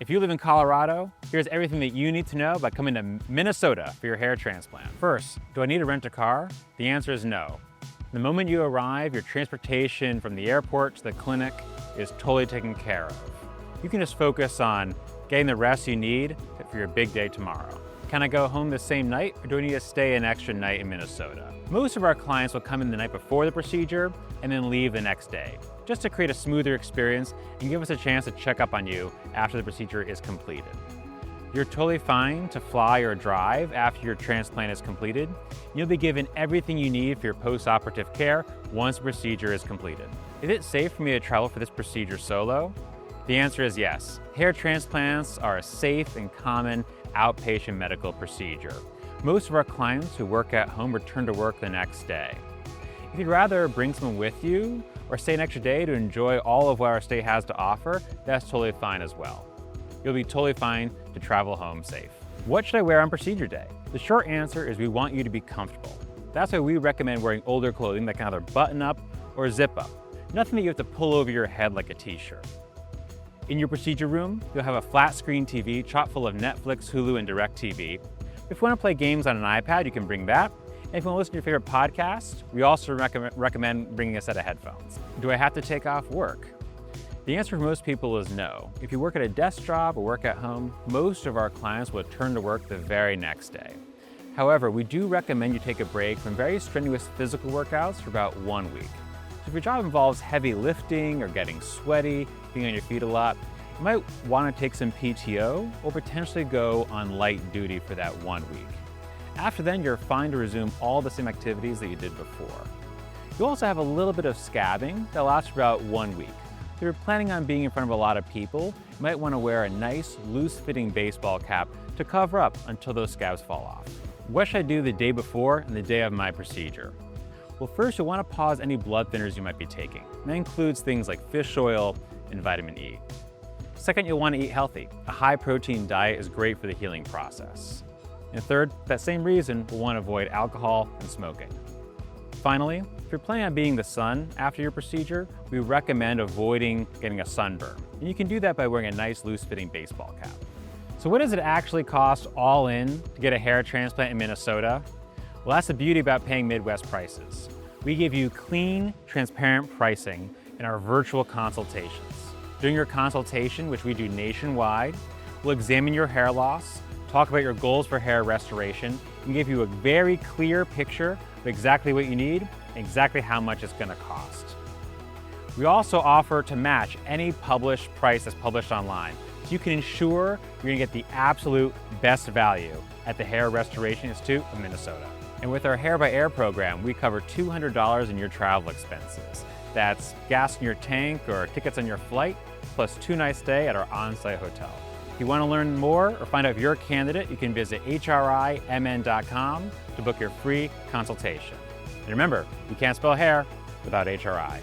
If you live in Colorado, here's everything that you need to know about coming to Minnesota for your hair transplant. First, do I need to rent a car? The answer is no. The moment you arrive, your transportation from the airport to the clinic is totally taken care of. You can just focus on getting the rest you need for your big day tomorrow. Can I go home the same night, or do I need to stay an extra night in Minnesota? Most of our clients will come in the night before the procedure and then leave the next day, just to create a smoother experience and give us a chance to check up on you after the procedure is completed. You're totally fine to fly or drive after your transplant is completed. You'll be given everything you need for your post-operative care once the procedure is completed. Is it safe for me to travel for this procedure solo? The answer is yes. Hair transplants are a safe and common outpatient medical procedure. Most of our clients who work at home return to work the next day. If you'd rather bring someone with you or stay an extra day to enjoy all of what our state has to offer, that's totally fine as well. You'll be totally fine to travel home safe. What should I wear on procedure day? The short answer is we want you to be comfortable. That's why we recommend wearing older clothing that can either button up or zip up. Nothing that you have to pull over your head like a t-shirt. In your procedure room, you'll have a flat screen TV chock full of Netflix, Hulu, and DirecTV. If you want to play games on an iPad, you can bring that. And if you want to listen to your favorite podcast, we also recommend bringing a set of headphones. Do I have to take off work? The answer for most people is no. If you work at a desk job or work at home, most of our clients will return to work the very next day. However, we do recommend you take a break from very strenuous physical workouts for about 1 week. So if your job involves heavy lifting or getting sweaty, being on your feet a lot, you might want to take some PTO or potentially go on light duty for that 1 week. After then, you're fine to resume all the same activities that you did before. You also have a little bit of scabbing that lasts for about 1 week. If you're planning on being in front of a lot of people, you might want to wear a nice, loose-fitting baseball cap to cover up until those scabs fall off. What should I do the day before and the day of my procedure? Well, first you'll want to pause any blood thinners you might be taking. And that includes things like fish oil and vitamin E. Second, you'll want to eat healthy. A high-protein diet is great for the healing process. And third, for that same reason, we'll want to avoid alcohol and smoking. Finally, if you're planning on being in the sun after your procedure, we recommend avoiding getting a sunburn. And you can do that by wearing a nice, loose-fitting baseball cap. So what does it actually cost all in to get a hair transplant in Minnesota? Well, that's the beauty about paying Midwest prices. We give you clean, transparent pricing in our virtual consultations. During your consultation, which we do nationwide, we'll examine your hair loss, talk about your goals for hair restoration, and give you a very clear picture of exactly what you need and exactly how much it's going to cost. We also offer to match any published price that's published online, so you can ensure you're going to get the absolute best value at the Hair Restoration Institute of Minnesota. And with our Hair by Air program, we cover $200 in your travel expenses. That's gas in your tank or tickets on your flight, plus 2 nights stay at our on-site hotel. If you want to learn more or find out if you're a candidate, you can visit hrimn.com to book your free consultation. And remember, you can't spell hair without HRI.